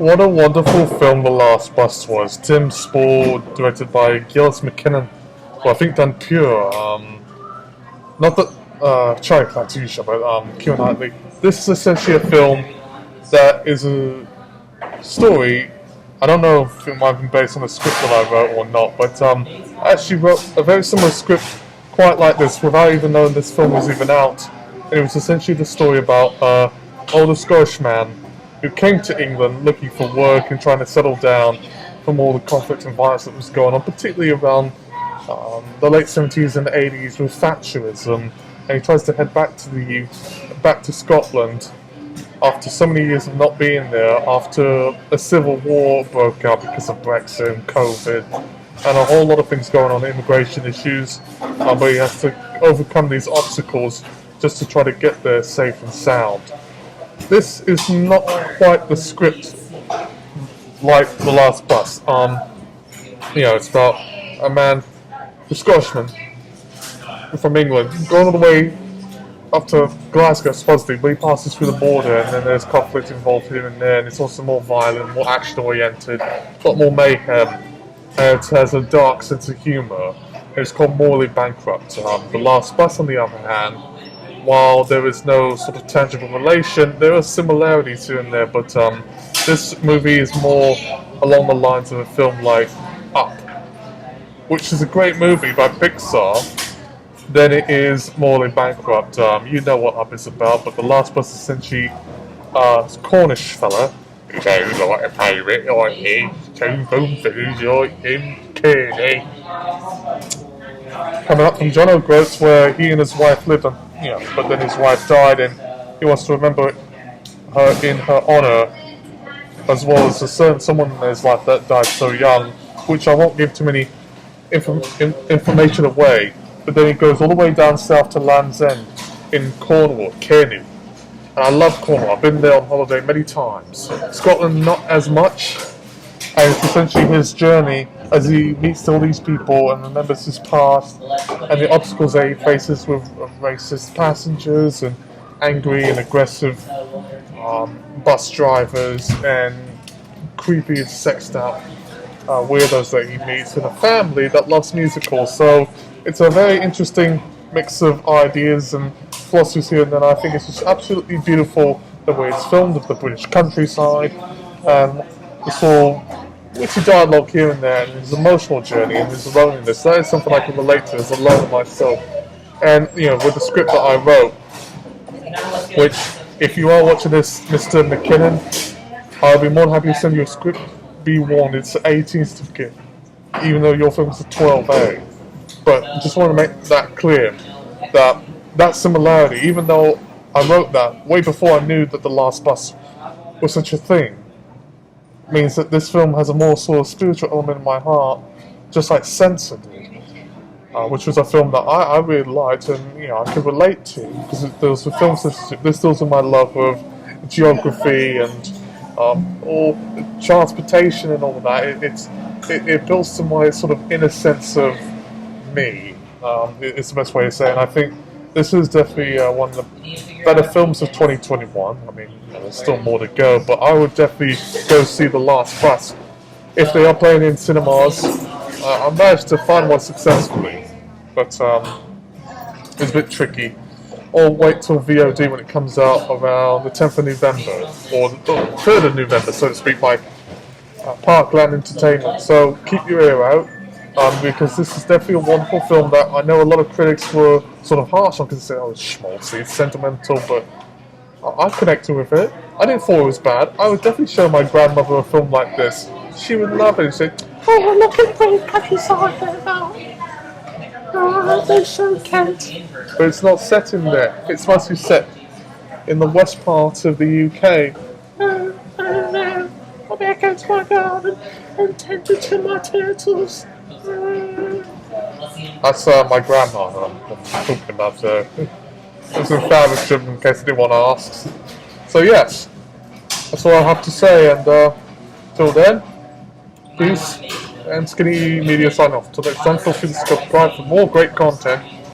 What a wonderful film The Last Bus was. Tim Spall, directed by Gillis McKinnon, who I think done Pure. Not that Charlie Clatusha, but Keira Knightley. This is essentially a film that is a story. I don't know if it might have been based on a script that I wrote or not, but I actually wrote a very similar script quite like this without even knowing this film was even out. And it was essentially the story about an older Scottish man who came to England looking for work and trying to settle down from all the conflict and violence that was going on, particularly around the late 70s and 80s with Thatcherism. And he tries to head back to Scotland after so many years of not being there, after a civil war broke out because of Brexit and COVID, and a whole lot of things going on, immigration issues, but he has to overcome these obstacles just to try to get there safe and sound. This is not quite the script like The Last Bus. It's about a man, a Scotsman from England, going all the way up to Glasgow, supposedly, but he passes through the border, and then there's conflict involved here and there, and it's also more violent, more action-oriented, a lot more mayhem, and it has a dark sense of humour. It's called Morally Bankrupt. The Last Bus, on the other hand, while there is no sort of tangible relation, there are similarities here and there, but this movie is more along the lines of a film like Up, which is a great movie by Pixar, than it is Morally Bankrupt. You know what Up is about, but The Last Bus is essentially a Cornish fella who goes like a pirate, like him, two boom figures, like him, Kearney. Coming up from John O'Groats, where he and his wife lived on, but then his wife died, and he wants to remember her in her honour, as well as a certain someone in his life that died so young, which I won't give too many information away. But then he goes all the way down south to Land's End in Cornwall, Kearney. And I love Cornwall. I've been there on holiday many times. Scotland, not as much. And it's essentially his journey as he meets all these people and remembers his past and the obstacles that he faces with racist passengers and angry and aggressive bus drivers and creepy and sexed out weirdos that he meets, and a family that loves musicals. So it's a very interesting mix of ideas and philosophies here, and then I think it's just absolutely beautiful the way it's filmed, of the British countryside, and this all witty dialogue here and there, and his emotional journey and his loneliness. That is something I can relate to as a loner myself. And with the script that I wrote, which, if you are watching this, Mr. McKinnon, I'll be more than happy to send you a script. Be warned, it's an 18 certificate, even though your film's a 12A. But I just want to make that clear, that similarity, even though I wrote that way before I knew that The Last Bus was such a thing, means that this film has a more sort of spiritual element in my heart, just like Censor did, which was a film that I really liked and I could relate to, because there was a film this deals with my love of geography and all transportation and all of that. It builds to my sort of inner sense of me. It's the best way to say it. And I think this is definitely one of the better films of 2021. I mean, there's still more to go, but I would definitely go see The Last Bus if they are playing in cinemas. I managed to find one successfully, but it's a bit tricky. Or wait till VOD when it comes out around the 10th of November, or the 3rd of November, so to speak, by Parkland Entertainment. So keep your ear out, because this is definitely a wonderful film that I know a lot of critics were sort of harsh on, because they said, it's schmaltzy, it's sentimental, but I connected with it. I didn't thought it was bad. I would definitely show my grandmother a film like this. She would love it. She'd say, "Oh, we're looking for the countryside there now. Oh, they show Kent." But it's not set in there. It's supposed to be set in the west part of the UK. Oh, I don't know. I'll be back into my garden and tend to my turtles. That's my grandma I'm talking about. It's a family trip in case anyone asks. So yes, that's all I have to say, and till then, peace, and Skinny Media sign off. Till next time, feel free to subscribe for more great content